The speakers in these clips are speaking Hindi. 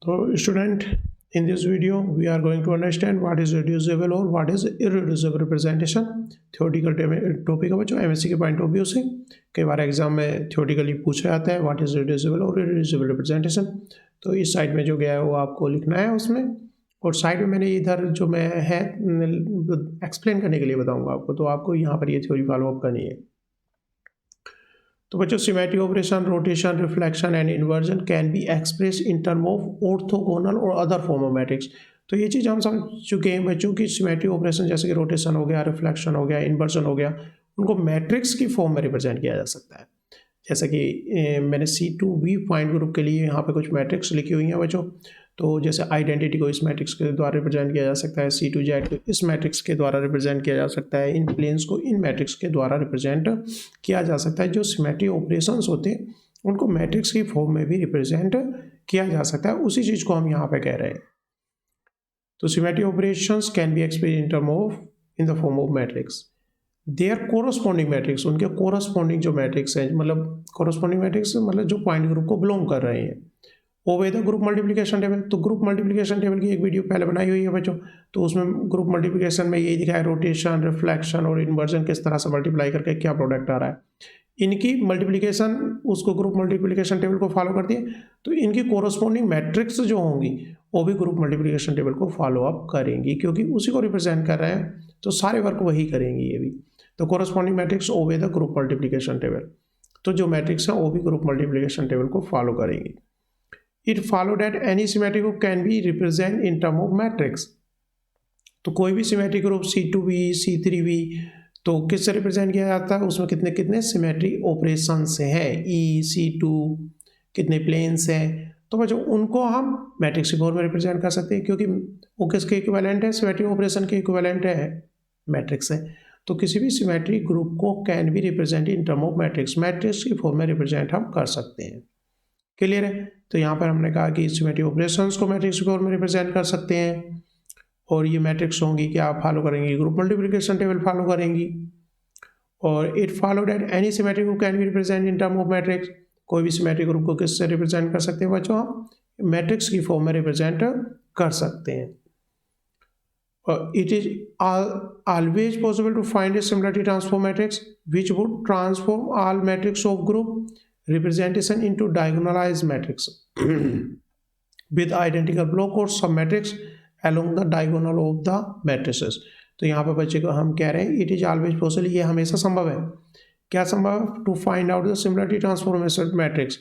So student, in this video we are going to understand what is reducible और what is irreducible representation. Theoretical topic है बच्चों, एमएससी के पॉइंट ऑफ व्यू से कई बार एग्जाम में थियोरटिकली पूछा जाता है व्हाट इज रिड्यूसिबल और इररिड्यूसिबल रिप्रेजेंटेशन. तो इस साइड में जो गया है वो आपको लिखना है उसमें, और साइड में मैंने इधर जो मैं है एक्सप्लेन करने के लिए बताऊंगा आपको, तो आपको यहाँ पर ये थ्योरी फॉलो अप करनी है. तो बच्चों, symmetry operation, rotation, reflection and inversion can be express in term of orthogonal और अदर फॉर्म ऑफ मैट्रिक्स. तो ये चीज़ हम समझ चुके हैं बच्चों की सिमेट्री ऑपरेशन जैसे कि रोटेशन हो गया, रिफ्लेक्शन हो गया, इन्वर्जन हो गया, उनको मैट्रिक्स की फॉर्म में रिप्रेजेंट किया जा सकता है. जैसे कि मैंने C2V पॉइंट ग्रुप के लिए यहाँ पे कुछ मैट्रिक्स लिखी हुई हैं बच्चों. तो जैसे आइडेंटिटी को इस मैट्रिक्स के द्वारा रिप्रेजेंट किया जा सकता है, C2Z को इस मैट्रिक्स के द्वारा रिप्रेजेंट किया जा सकता है, इन प्लेन्स को इन मैट्रिक्स के द्वारा रिप्रेजेंट किया जा सकता है. जो सिमेट्री ऑपरेशंस होते हैं उनको मैट्रिक्स की फॉर्म में भी रिप्रेजेंट किया जा सकता है. उसी चीज़ को हम यहाँ पे कह रहे हैं. तो symmetry operations can be expressed in term of in the form of matrix. Their corresponding matrix, उनके कोरस्पॉन्डिंग जो मैट्रिक्स हैं, मतलब कोरस्पॉन्डिंग मैट्रिक्स मतलब जो पॉइंट ग्रुप को बिलोंग कर रहे हैं, ओवे द ग्रुप मल्टीप्लिकेशन टेबल. तो ग्रुप मल्टीप्लिकेशन टेबल की एक वीडियो पहले बनाई हुई है बच्चों. तो उसमें ग्रुप मल्टीप्लिकेशन में यही दिखा है रोटेशन, रिफ्लेक्शन और इन्वर्जन किस तरह से मल्टीप्लाई करके क्या प्रोडक्ट आ रहा है. इनकी मल्टीप्लिकेशन उसको ग्रुप मल्टीप्लिकेशन टेबल को फॉलो करती है. तो इनकी कोरस्पॉन्डिंग मैट्रिक्स जो होंगी वो भी ग्रुप मल्टीप्लिकेशन टेबल को फॉलो अप करेंगी, क्योंकि उसी को रिप्रेजेंट कर रहे हैं तो सारे वर्क वही करेंगी ये भी. तो corresponding matrix obey the group multiplication table. तो जो मैट्रिक्स है वो भी ग्रुप मल्टीप्लिकेशन टेबल को फॉलो करेंगी. It follow that any symmetric group can be represent in term of matrix. तो कोई भी सिमेट्रिक ग्रुप C2V, C3V तो किससे रिप्रेजेंट किया जाता है, उसमें कितने कितने सिमेट्री ऑपरेशंस हैं, C2 कितने प्लेन्स हैं. तो बच्चों उनको हम मैट्रिक्स की फॉर्म में रिप्रेजेंट कर सकते हैं, क्योंकि वो किसके इक्विवेलेंट है, सिमेट्री ऑपरेशन के इक्विवेलेंट है, मैट्रिक्स है. तो किसी भी सिमेट्री ग्रुप को can be represent in term of matrix, matrix की फॉर्म में रिप्रेजेंट हम कर सकते हैं. क्लियर है. तो यहाँ पर हमने कहा कि सिमेट्री ऑपरेशंस को मैट्रिक्स की फॉर्म में रिप्रेजेंट कर सकते हैं, और ये मैट्रिक्स होंगी क्या फॉलो करेंगी, ग्रुप मल्टीप्लिकेशन टेबल फॉलो करेंगी. और it follow that any symmetric group can be represent in term of matrix. कोई भी सिमेट्रिक ग्रुप को किससे रिप्रेजेंट कर सकते हैं बच्चों, हम मैट्रिक्स की फॉर्म में रिप्रेजेंट कर सकते हैं. It is always possible to find a similarity transform matrix which would transform all matrix of group representation into diagonalized matrix with identical block or submatrix along the diagonal of the matrices. तो यहाँ पर बच्चे को हम कह रहे हैं इट इज ऑलवेज पॉसिबल, ये हमेशा संभव है. क्या संभव, to find out the similarity transformation matrix.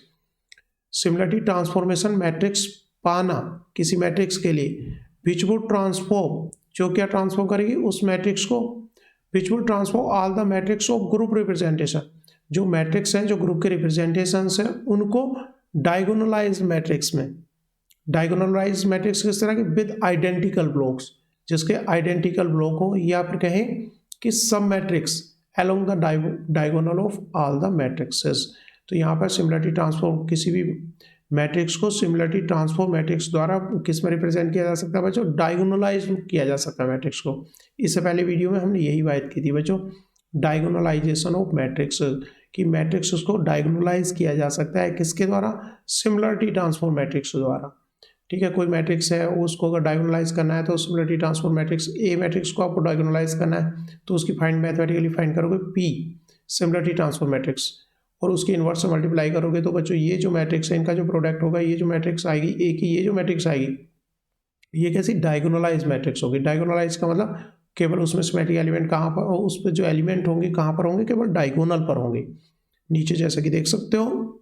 Similarity transformation matrix पाना किसी मैट्रिक्स के लिए, विच वुड ट्रांसफॉर्म, जो क्या ट्रांसफॉर्म करेगी उस मैट्रिक्स को, which would transform all the matrix of group representation. जो मैट्रिक्स हैं जो ग्रुप के रिप्रेजेंटेशन हैं उनको डायगोनलाइज मैट्रिक्स में. डायगोनलाइज मैट्रिक्स किस तरह के, विद आइडेंटिकल ब्लॉक्स, जिसके आइडेंटिकल ब्लॉक हो, या फिर कहें कि सब matrix along the diagonal of all the matrixes. तो यहाँ पर सिमिलरिटी ट्रांसफॉर्म किसी भी मैट्रिक्स को सिमिलरिटी ट्रांसफॉर्म मैट्रिक्स द्वारा किस में रिप्रेजेंट किया जा सकता है बच्चों, डायगोनलाइज किया जा सकता है मैट्रिक्स को. इससे पहले वीडियो में हमने यही बात की थी बच्चों, डायगोनलाइजेशन ऑफ मैट्रिक्स, कि मैट्रिक्स को डायगोनलाइज किया जा सकता है किसके द्वारा, सिमिलरिटी ट्रांसफॉर्म मैट्रिक्स द्वारा. ठीक है, कोई मैट्रिक्स है उसको अगर डायगोनलाइज करना है तो similarity transform matrix A matrix को आपको डायगोनलाइज करना है तो उसकी फाइंड मैथमेटिकली फाइंड करोगे P सिमिलरिटी ट्रांसफॉर्म मैट्रिक्स, और उसके इन्वर्स से मल्टीप्लाई करोगे तो बच्चों ये जो मैट्रिक्स है इनका जो प्रोडक्ट होगा, ये जो मैट्रिक्स आएगी ए की, ये जो मैट्रिक्स आएगी ये कैसी डायगोनलाइज मैट्रिक्स होगी. डायगोनलाइज का मतलब केवल उसमें सिमेट्रिक एलिमेंट कहाँ पर, उस पर जो एलिमेंट होंगे कहाँ पर होंगे, केवल डायगोनल पर होंगे. नीचे जैसा कि देख सकते हो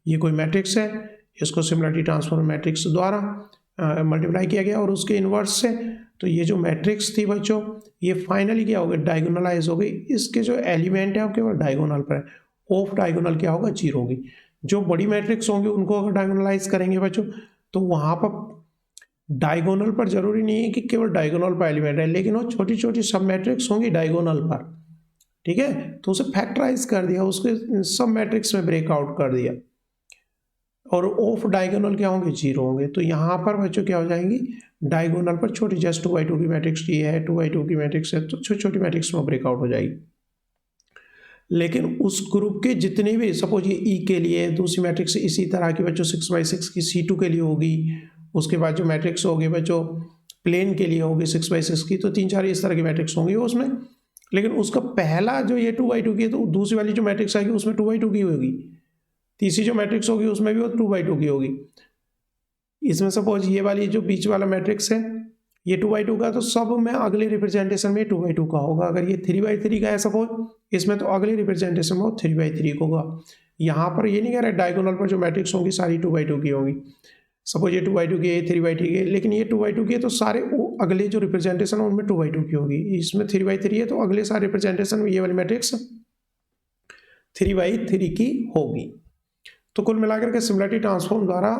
ये कोई मैट्रिक्स है, इसको सिमिलरिटी ट्रांसफॉर्म मैट्रिक्स द्वारा मल्टीप्लाई किया गया और उसके इन्वर्स से. तो ये जो मैट्रिक्स थी बच्चों ये फाइनली क्या हो गई, डायगोनलाइज हो गई. इसके जो एलिमेंट है वो केवल डायगोनल पर है, ऑफ डायगोनल क्या होगा, 0 होगी. जो बड़ी मैट्रिक्स होंगी उनको अगर डायगोनलाइज करेंगे बच्चों तो वहाँ पर डायगोनल पर जरूरी नहीं है कि केवल डायगोनल पर एलिमेंट है, लेकिन वो छोटी छोटी सब मैट्रिक्स होंगी डायगोनल पर. ठीक है, तो उसे फैक्टराइज कर दिया, उसके सब मैट्रिक्स में ब्रेकआउट कर दिया, और ऑफ डायगोनल क्या होंगे, 0 होंगे. तो यहाँ पर बच्चों क्या हो जाएंगी, डायगोनल पर छोटी, जस्ट 2x2 की मैट्रिक्स ये है, 2x2 की मैट्रिक्स है, तो छोटी छोटी मैट्रिक्स में ब्रेकआउट हो जाएगी. लेकिन उस ग्रुप के जितने भी, सपोज ये ई के लिए दूसरी मैट्रिक्स इसी तरह की बच्चों 6x6 की C2 के लिए होगी, उसके बाद जो मैट्रिक्स होगी बच्चों प्लेन के लिए होगी 6x6 की, तो 3-4 इस तरह की मैट्रिक्स होंगी उसमें। लेकिन उसका पहला जो ये 2x2 की है, तो दूसरी वाली जो मैट्रिक्स आएगी उसमें 2x2 की होगी, तीसरी जो मैट्रिक्स होगी उसमें भी वो 2x2 की होगी। इसमें सपोज ये वाली जो बीच वाला मैट्रिक्स है ये 2x2 का, तो सब में अगले रिप्रेजेंटेशन में 2x2 का होगा। अगर ये 3x3 का है सपोज इसमें, तो अगले रिप्रेजेंटेशन में वो 3x3 का होगा। यहाँ पर ये नहीं कह रहा डायगोनल पर जो मैट्रिक्स होंगी सारी 2x2 की होंगी। सपोज ये 2x2 की है, 3x3 की है, लेकिन ये 2x2 की है तो सारे अगले जो रिप्रेजेंटेशन है उनमें 2x2 की होगी। इसमें 3x3 है तो अगले सारे रिप्रेजेंटेशन में ये वाली मैट्रिक्स 3x3 की होगी। तो कुल मिलाकर के सिमिलरिटी ट्रांसफॉर्म द्वारा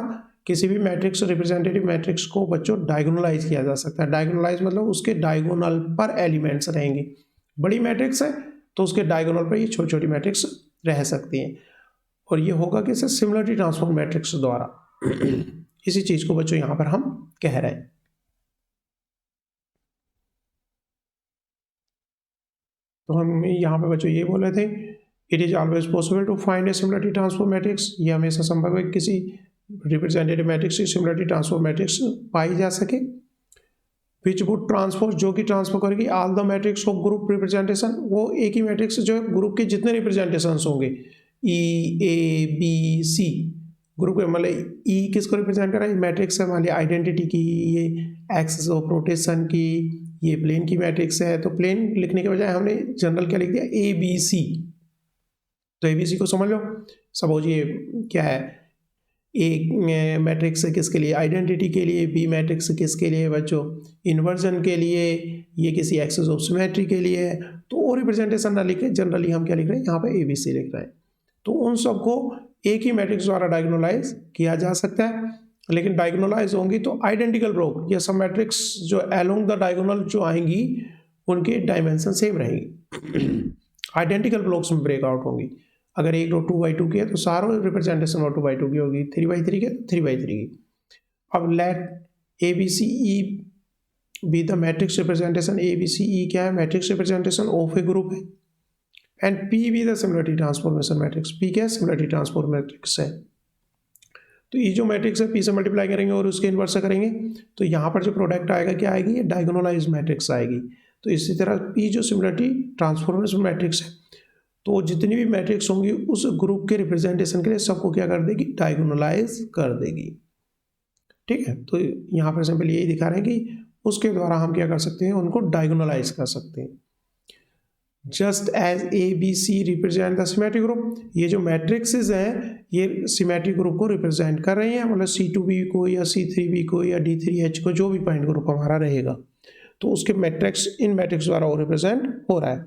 किसी भी मैट्रिक्स रिप्रेजेंटेटिव मैट्रिक्स को बच्चों डायगोनलाइज किया जा सकता है। डायगोनलाइज मतलब उसके डायगोनल पर एलिमेंट्स रहेंगे। बड़ी मैट्रिक्स है तो उसके डायगोनल पर ये छोटी छोटी मैट्रिक्स रह सकती हैं, और ये होगा कि सिमिलरिटी ट्रांसफॉर्म मैट्रिक्स द्वारा। इसी चीज को बच्चों यहां पर हम कह रहे हैं। तो हम यहां पे बच्चों ये बोल रहे थे, it is always possible to find a similarity transform matrix. ये हमेशा संभव है किसी रिप्रेजेंटेटिव मैट्रिक्स की सिमिलरिटी ट्रांसफॉर्म मैट्रिक्स पाई जा सके, विच वुड ट्रांसफॉर जो कि ट्रांसफर करेगी all the matrix of group representation. वो एक ही मैट्रिक्स जो ग्रुप के जितने रिप्रेजेंटेशन होंगे ई ए बी सी, ग्रुप मतलब ई किसको रिप्रेजेंट कर रहा है, मैट्रिक्स है मान लिया आइडेंटिटी की, ये एक्सेस ऑफ रोटेशन की, ये प्लेन की मैट्रिक्स है। तो प्लेन लिखने के बजाय हमने जनरल क्या लिख दिया ए बी सी। तो ए बी सी को समझ लो, सपोज ये क्या है, ए मैट्रिक्स किसके लिए आइडेंटिटी के लिए, बी मैट्रिक्स किसके लिए बच्चों इन्वर्जन के लिए, ये किसी एक्सेस ऑफ सिमेट्री के लिए। तो वो रिप्रेजेंटेशन ना लिखे, जनरली हम क्या लिख रहे हैं यहाँ पे ए बी सी लिख रहे हैं। तो उन सबको एक ही मैट्रिक्स द्वारा डायगोनलाइज किया जा सकता है, लेकिन डायगोनलाइज होंगी तो आइडेंटिकल ब्लॉक, ये सब मैट्रिक्स जो अलोंग द डायगोनल जो आएंगी उनके डायमेंशन सेम रहेंगी, आइडेंटिकल ब्लॉक्स में ब्रेकआउट होंगी। अगर एक रो 2x2 की है तो सारों रिप्रेजेंटेशन और 2x2 की होगी, 3x3 के 3x3 की। अब let A B C E be the matrix representation, A B C E क्या है, matrix representation of a group है, and P be the similarity transformation matrix. P क्या है, सिमिलरिटी ट्रांसफॉर्म मैट्रिक्स है। तो ये जो मैट्रिक्स है पी से मल्टीप्लाई करेंगे और उसके इन्वर्स से करेंगे, तो यहाँ पर जो प्रोडक्ट आएगा क्या आएगी, ये डायगोनलाइज मैट्रिक्स आएगी। तो इसी तरह पी जो सिमिलरिटी ट्रांसफॉर्मेशन मैट्रिक्स है, तो जितनी भी मैट्रिक्स होंगी उस ग्रुप के रिप्रेजेंटेशन के लिए सबको क्या कर देगी, डायगोनलाइज कर देगी। ठीक है, तो यहाँ पर सिंपल यही दिखा रहे हैं कि उसके द्वारा हम क्या कर सकते हैं, उनको डायगोनलाइज कर सकते हैं। Just as A B C represent the symmetric group, ये जो मैट्रिक्सेस हैं ये सिमेट्रिक ग्रुप को रिप्रेजेंट कर रही हैं, मतलब C2b को या C3b को या D3H को, जो भी पॉइंट ग्रुप हमारा रहेगा तो उसके मैट्रिक्स इन मैट्रिक्स द्वारा वो रिप्रेजेंट हो रहा है।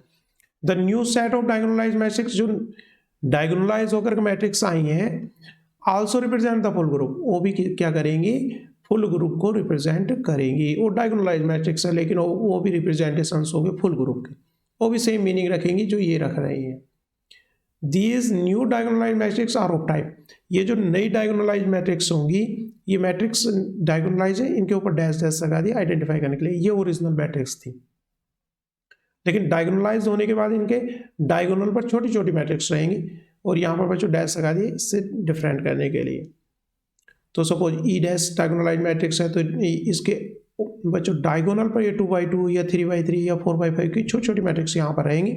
The new set of diagonalize matrix, जो डायगोनलाइज होकर के मैट्रिक्स आई हैं, also represent the full group, वो भी क्या करेंगी, फुल ग्रुप को रिप्रेजेंट करेंगी। वो डायगोनलाइज मैट्रिक्स है लेकिन वो भी रिप्रेजेंटेशन होंगे फुल ग्रुप के, वो भी सेम मीनिंग रखेंगी जो ये रख रही हैं। These new diagonalize matrix are of type, ये जो नई डायगोनलाइज मैट्रिक्स होंगी, ये मैट्रिक्स डायगोनलाइज है, इनके ऊपर डैश डैश लगा दिया आइडेंटिफाई करने के लिए, ये ओरिजिनल मैट्रिक्स थी। लेकिन डायगोनलाइज होने के बाद इनके डायगोनल पर छोटी छोटी मैट्रिक्स रहेंगी, और यहाँ पर बच्चों डैश लगा दिए इससे डिफरेंट करने के लिए। तो सपोज ई डैश डायगोनलाइज मैट्रिक्स है, तो इसके बच्चों डायगोनल पर ये 2x2 या 3x3 या 4x5 की छोटी छोटी मैट्रिक्स यहाँ पर रहेंगी,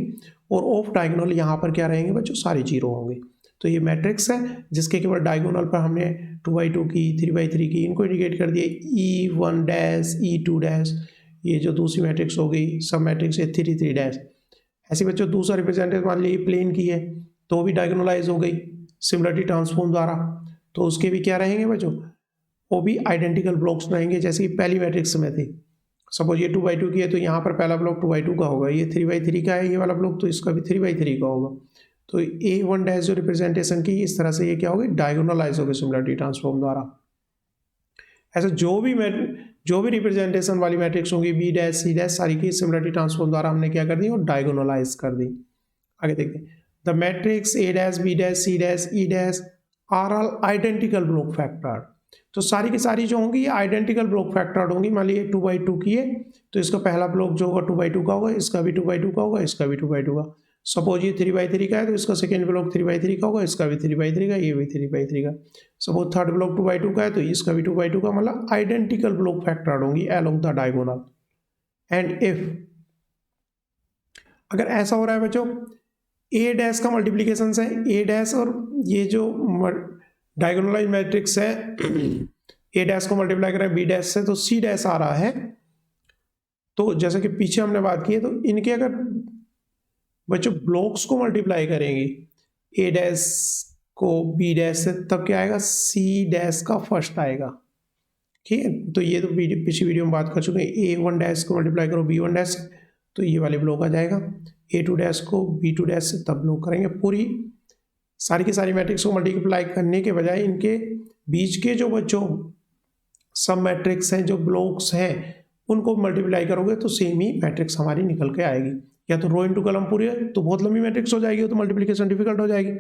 और ऑफ डायगोनल यहाँ पर क्या रहेंगे बच्चों, सारे जीरो होंगे। तो ये मैट्रिक्स है जिसके केवल डायगोनल पर हमने 2x2 की 3x3 की इनको इंडिकेट कर दिए E1 डैश E2 डैश, ये जो दूसरी मैट्रिक्स हो गई सब मैट्रिक्स है 3 डैश। ऐसे बच्चों दूसरा रिप्रेजेंटेटिव मान लीजिए प्लेन की है तो भी डायगोनलाइज हो गई सिमिलरिटी ट्रांसफॉर्म द्वारा, तो उसके भी क्या रहेंगे बच्चों, वो भी आइडेंटिकल ब्लॉक्स रहेंगे जैसे कि पहली मैट्रिक्स में थी। सपोज ये 2x2 की है तो यहाँ पर पहला ब्लॉक 2x2 का होगा, ये 3x3 का है ये वाला ब्लॉक तो इसका भी 3x3 का होगा। तो A1 डैश जो रिप्रेजेंटेशन की इस तरह से ये क्या होगी, डायगोनलाइज होगी सिमिलरिटी ट्रांसफॉर्म द्वारा। ऐसे जो भी रिप्रेजेंटेशन वाली मैट्रिक्स होंगी बी डैश सी डैश सारी की सिमिलरिटी ट्रांसफॉर्म द्वारा हमने क्या कर दी और डायगोनलाइज कर दी। आगे देखते हैं, the matrix A dash B dash C dash E dash are all identical block factor. तो सारी की सारी जो होंगी ये आइडेंटिकल ब्लॉक फैक्टर होंगी। मान लीजिए 2x2 की है तो इसका पहला ब्लॉक जो होगा 2x2 का होगा, इसका भी 2x2 का होगा, इसका भी 2x2 का। सपोज ये 3/3 का है तो इसका सेकेंड ब्लॉक 3/3 का होगा, इसका भी 3/3 का, ये भी 3/3 का। सपोज थर्ड ब्लॉक 2/2 का है तो इसका भी 2/2 का, मतलब आइडेंटिकल ब्लॉक फैक्टर्ड होंगी along the diagonal. And if अगर ऐसा हो रहा है बच्चों, ए डैश का मल्टीप्लीकेशन है ए डैश, और ये जो डायगोनलाइज मैट्रिक्स है ए डैश को मल्टीप्लाई कर रहा है बी डैश से, तो सी डैश आ रहा है। तो जैसे कि पीछे हमने बात की है, तो इनके अगर बच्चों ब्लॉक्स को मल्टीप्लाई करेंगे ए डैश को बी डैश से, तब क्या आएगा, सी डैश का फर्स्ट आएगा। ठीक है, तो ये तो पिछली वीडियो में बात कर चुके हैं। ए वन डैश को मल्टीप्लाई करो बी वन डैश से तो ये वाले ब्लॉक आ जाएगा, ए टू डैश को बी टू डैश से तब ब्लॉक करेंगे। पूरी सारी की सारी मैट्रिक्स को मल्टीप्लाई करने के बजाय इनके बीच के जो बच्चों सब मैट्रिक्स हैं, जो ब्लॉक्स हैं, उनको मल्टीप्लाई करोगे तो सेम ही मैट्रिक्स हमारी निकल के आएगी। या तो रो इंटू कॉलम पूरी है तो बहुत लंबी मैट्रिक्स हो जाएगी, तो मल्टीप्लिकेशन डिफिकल्ट हो जाएगी।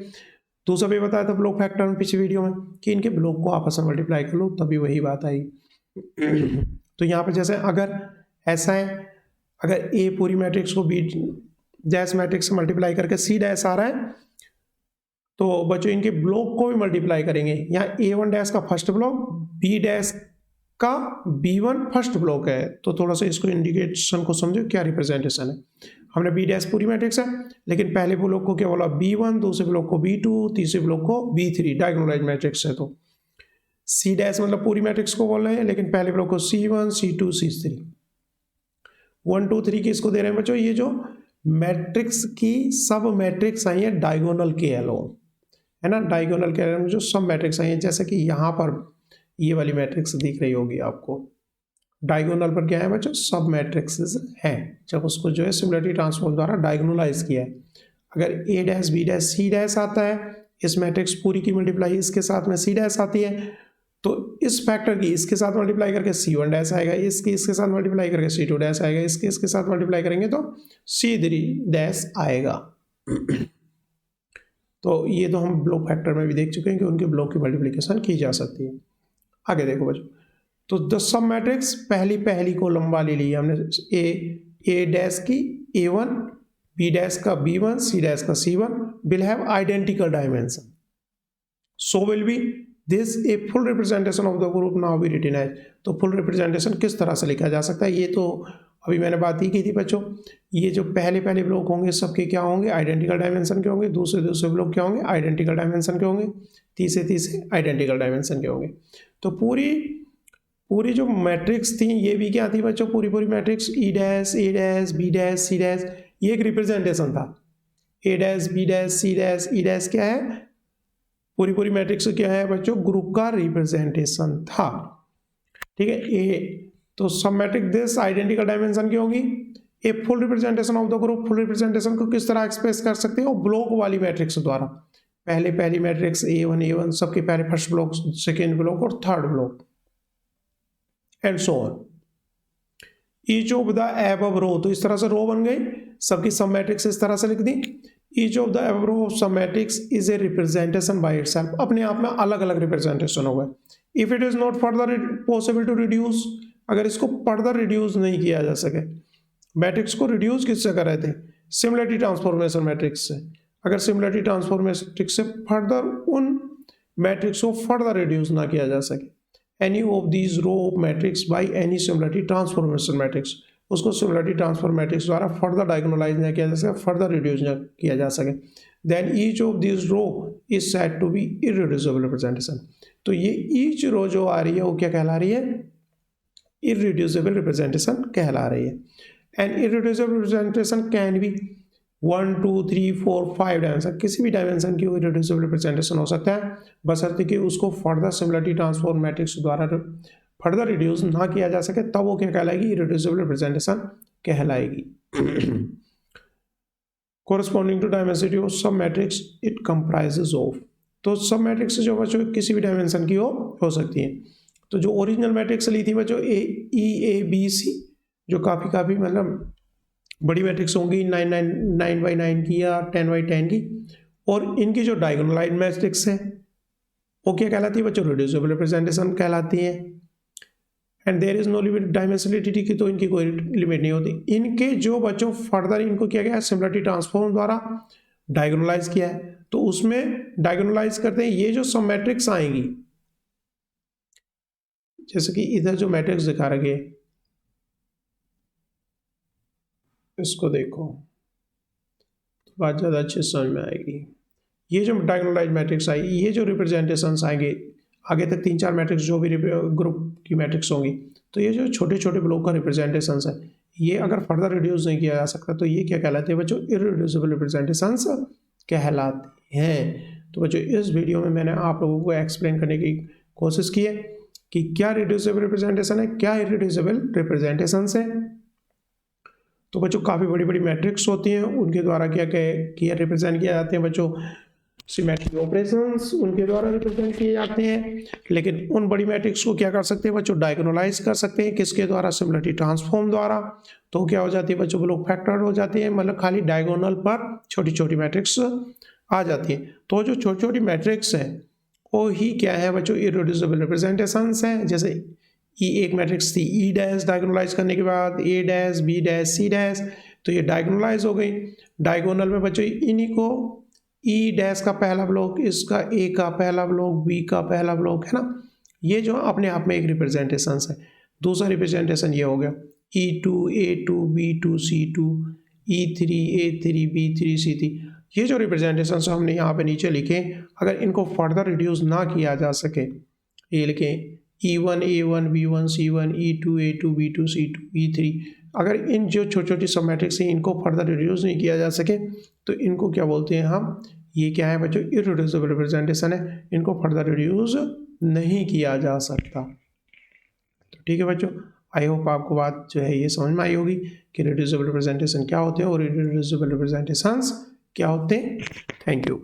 दूसरा भी बताया था ब्लॉक फैक्टर में पिछली वीडियो में कि इनके ब्लॉक को आपस में मल्टीप्लाई कर लो तभी वही बात आएगी। तो यहाँ पर जैसे अगर ऐसा है, अगर ए पूरी मैट्रिक्स को बी डैश मैट्रिक्स से मल्टीप्लाई करके सी डैश आ रहा है, तो बच्चों इनके ब्लॉक को भी मल्टीप्लाई करेंगे। यहाँ ए वन डैश का फर्स्ट ब्लॉक, बी डैश का बी वन फर्स्ट ब्लॉक है, तो थोड़ा सा इसको इंडिकेशन को समझो क्या रिप्रेजेंटेशन है। हमने बी डैश पूरी मैट्रिक्स है, लेकिन पहले ब्लॉक को क्या बोला बी वन, दूसरे ब्लॉक को बी टू, तीसरे ब्लॉक को बी थ्री, डायगोनलाइज मैट्रिक्स है। तो सी डैश मतलब पूरी मैट्रिक्स को बोल रहे हैं, लेकिन पहले ब्लॉक को C one, C two, C three, 1 2 3 किसको दे रहे हैं बच्चों, ये जो मैट्रिक्स की सब मैट्रिक्स आई है डायगोनल के अलोन, है ना, डायगोनल के अलोन जो सब मैट्रिक्स आई है। जैसे कि यहाँ पर ये वाली मैट्रिक्स दिख रही होगी आपको, डायगोनल पर क्या है बच्चों, सब मैट्रिक्स हैं, जब उसको जो है सिमिलरिटी ट्रांसफॉर्म द्वारा डायगोनलाइज किया है। अगर A dash B dash C dash आता है, इस मैट्रिक्स पूरी की मल्टीप्लाई इसके साथ में सी डैश आती है, तो इस फैक्टर की इसके साथ मल्टीप्लाई करके सी वन डैश आएगा, इसकी इसके साथ मल्टीप्लाई करके सी टू डैश आएगा, इसके इसके साथ मल्टीप्लाई करेंगे तो सी थ्री डैश आएगा। तो ये तो हम ब्लॉक फैक्टर में भी देख चुके हैं कि उनके ब्लॉक की मल्टीप्लिकेशन की जा सकती है। आगे देखो बच्चों, तो द सब मैट्रिक्स पहली कॉलम वाली ली हमने, ए डैश की ए वन, बी डैश का बी वन, सी डैश का C one will have identical dimension, so will be this a full representation of the group now be written as. तो फुल रिप्रेजेंटेशन किस तरह से लिखा जा सकता है, ये तो अभी मैंने बात ही की थी बच्चों। ये जो पहले ब्लॉक होंगे सबके क्या होंगे, आइडेंटिकल डायमेंशन के होंगे, दूसरे ब्लॉक क्या होंगे, आइडेंटिकल डायमेंशन के होंगे, तीसरे आइडेंटिकल डायमेंशन के होंगे। तो पूरी जो मैट्रिक्स थी ये भी क्या थी बच्चों, पूरी matrix E dash, A dash, B dash, C dash, ये एक रिप्रेजेंटेशन था। A dash, B dash, C dash, E dash क्या है, पूरी मैट्रिक्स क्या है बच्चों, ग्रुप का रिप्रेजेंटेशन था। ठीक है, ए तो sub matrix this identical dimension की होगी। A full representation of the group, full representation को किस तरह एक्सप्रेस कर सकते हो, ब्लॉक वाली मैट्रिक्स द्वारा। पहली मैट्रिक्स ए वन सबके पहले फर्स्ट ब्लॉक, सेकेंड ब्लॉक और third block and so on. Each of the above row, तो इस तरह से रो बन गई सबकी, सब मैट्रिक्स इस तरह से लिख दी। Each of the above row of sub matrix is a representation by itself, अपने आप में अलग अलग रिप्रेजेंटेशन हो गए। If it is not further possible to reduce, अगर इसको फर्दर रिड्यूस नहीं किया जा सके, मैट्रिक्स को रिड्यूस किससे कर रहे थे, सिमिलरिटी ट्रांसफॉर्मेशन मैट्रिक्स से। अगर सिमिलरिटी ट्रांसफॉर्मेशन मैट्रिक्स से फर्दर उन मैट्रिक्स को फर्दर रिड्यूस ना किया जा सके, any of these row of matrix by any similarity transformation matrix, उसको सिमिलरिटी ट्रांसफॉर्म मैट्रिक्स द्वारा फर्दर डायगोनलाइज ना किया जा सके, फर्दर रिड्यूस ना किया जा सके, then each of this row is said to be irreducible representation. तो ये ईच रो जो आ रही है वो क्या कहला रही है, इररिड्यूसिबल रिप्रेजेंटेशन कहला रही है। And irreducible representation can be 1 2 3 4 5 dimension, किसी भी डायमेंशन की इररिड्यूसिबल रिप्रेजेंटेशन हो सकता है, बशर्ते कि उसको फर्दर सिमिलरिटी ट्रांसफॉर्म मैट्रिक्स द्वारा फर्दर रिड्यूस ना किया जा सके, तब वो क्या कहलाएगी, इररिड्यूसिबल रिप्रेजेंटेशन कहलाएगी। Corresponding to dimensity of sub matrix it comprises of, तो सब मैट्रिक्स जो बच्चों किसी भी डायमेंशन की हो सकती है। तो जो ओरिजिनल मैट्रिक्स ली थी बच्चों ए बी सी, जो काफ़ी मतलब बड़ी मैट्रिक्स होंगी 9x9 की या 10x10 की, और इनकी जो डायगोनलाइज मैट्रिक्स है वो क्या कहलाती है बच्चों, रिड्यूसिबल रिप्रेजेंटेशन कहलाती है। And there is no limit dimensionality की, तो इनकी कोई लिमिट नहीं होती। इनके जो बच्चों फर्दर इनको किया गया है सिमिलरिटी ट्रांसफॉर्म द्वारा डायगोनलाइज किया है, तो उसमें डायगोनलाइज करते हैं ये जो सब मैट्रिक्स आएंगी, जैसे कि इधर जो मैट्रिक्स दिखा रखी है इसको देखो तो बात ज़्यादा अच्छे से समझ में आएगी। ये जो डायगोनलाइज मैट्रिक्स आई, ये जो रिप्रेजेंटेशंस आएंगे आगे तक 3-4 मैट्रिक्स जो भी ग्रुप की मैट्रिक्स होंगी, तो ये जो छोटे छोटे ब्लॉक का रिप्रेजेंटेशंस है, ये अगर फर्दर रिड्यूस नहीं किया जा सकता तो ये क्या कहलाते हैं बच्चों, इररिड्यूसिबल रिप्रेजेंटेशंस कहलाते हैं। तो बच्चों इस वीडियो में मैंने आप लोगों को एक्सप्लेन करने की कोशिश की है कि क्या रिड्यूसिबल रिप्रेजेंटेशन है, क्या इररिड्यूसिबल रिप्रेजेंटेशंस है। तो बच्चों काफ़ी बड़ी बड़ी मैट्रिक्स होती हैं, उनके द्वारा क्या क्या रिप्रेजेंट किया जाते हैं बच्चों, सिमेट्रिक ऑपरेशंस उनके द्वारा रिप्रेजेंट किए जाते हैं। लेकिन उन बड़ी मैट्रिक्स को क्या कर सकते हैं बच्चों, डायगोनलाइज कर सकते हैं, किसके द्वारा, सिमिलरिटी ट्रांसफॉर्म द्वारा। तो क्या हो जाती है बच्चों, वो लोग फैक्टर हो जाती है, मतलब खाली डायगोनल पर छोटी छोटी मैट्रिक्स आ जाती है। तो जो छोटी छोटी मैट्रिक्स है वो ही क्या है बच्चों, इररिड्यूसिबल रिप्रेजेंटेशंस हैं। जैसे एक मैट्रिक्स थी ई डैश, डायगोनलाइज करने के बाद A dash B dash C dash, तो ये डायगोनलाइज हो गई। डायगोनल में बच्चों इन्हीं को ई डैश का पहला ब्लॉक, इसका ए का पहला ब्लॉक, बी का पहला ब्लॉक, है ना, ये जो अपने आप में एक रिप्रेजेंटेशन है। दूसरा रिप्रेजेंटेशन ये हो गया E2 A2 B2 C2 E3 A3 B3 C3। ये जो रिप्रेजेंटेशन हमने यहाँ पे नीचे लिखे, अगर इनको फर्दर रिड्यूस ना किया जा सके, ये लिखें E1 A1 B1 C1 E2 A2 B2 C2 E3, अगर इन जो छोटी छोटी सब मैट्रिक्स हैं इनको फर्दर रिड्यूस नहीं किया जा सके तो इनको क्या बोलते हैं हम, ये क्या है बच्चों, इररिड्यूसिबल रिप्रेजेंटेशन है, इनको फर्दर रिड्यूस नहीं किया जा सकता। तो ठीक है बच्चों, आई होप आपको बात जो है ये समझ में आई होगी कि रिड्यूसिबल रिप्रेजेंटेशन क्या होते हैं और इररिड्यूसिबल रिप्रेजेंटेशंस क्या होते हैं। Thank you.